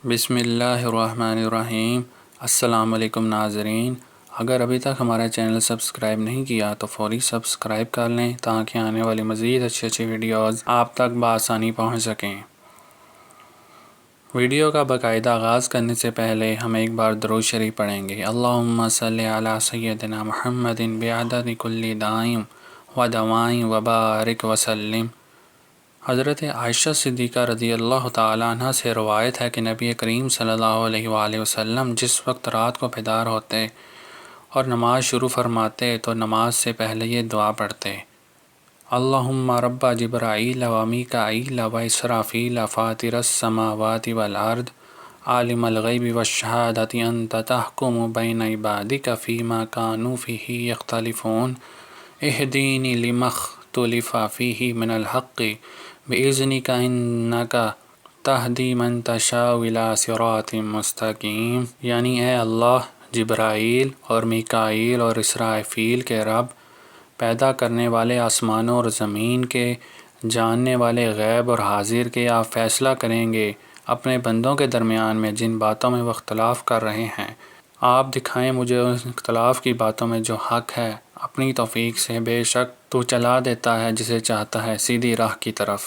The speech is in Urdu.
بسم اللہ الرحمن الرحیم۔ السلام علیکم ناظرین، اگر ابھی تک ہمارا چینل سبسکرائب نہیں کیا تو فوری سبسکرائب کر لیں تاکہ آنے والی مزید اچھی ویڈیوز آپ تک بآسانی پہنچ سکیں۔ ویڈیو کا باقاعدہ آغاز کرنے سے پہلے ہم ایک بار درود شریف پڑھیں گے۔ اللہم صلی علی سیدنا محمد بعدد کل دائم و دوائم وبارک وسلم۔ حضرت عائشہ صدیقہ رضی اللہ تعالیٰ عنہ سے روایت ہے کہ نبی کریم صلی اللہ علیہ وآلہ وسلم جس وقت رات کو بیدار ہوتے اور نماز شروع فرماتے تو نماز سے پہلے یہ دعا پڑھتے: اللہم رب جبرائیل و میکائیل و اسرافیل فاطر السماوات والارض عالم الغیب والشہادۃ انت تحکم بین عبادک فیما کانوا فیہ یختلفون اہدینی لما اختلف فیہ من الحق بإذنک انک تہدی من تشاء الی صراط مستقیم۔ یعنی اے اللہ، جبرائیل اور میکائیل اور اسرافیل کے رب، پیدا کرنے والے آسمانوں اور زمین کے، جاننے والے غیب اور حاضر کے، آپ فیصلہ کریں گے اپنے بندوں کے درمیان میں جن باتوں میں وہ اختلاف کر رہے ہیں۔ آپ دکھائیں مجھے ان اختلاف کی باتوں میں جو حق ہے اپنی توفیق سے، بے شک تو چلا دیتا ہے جسے چاہتا ہے سیدھی راہ کی طرف۔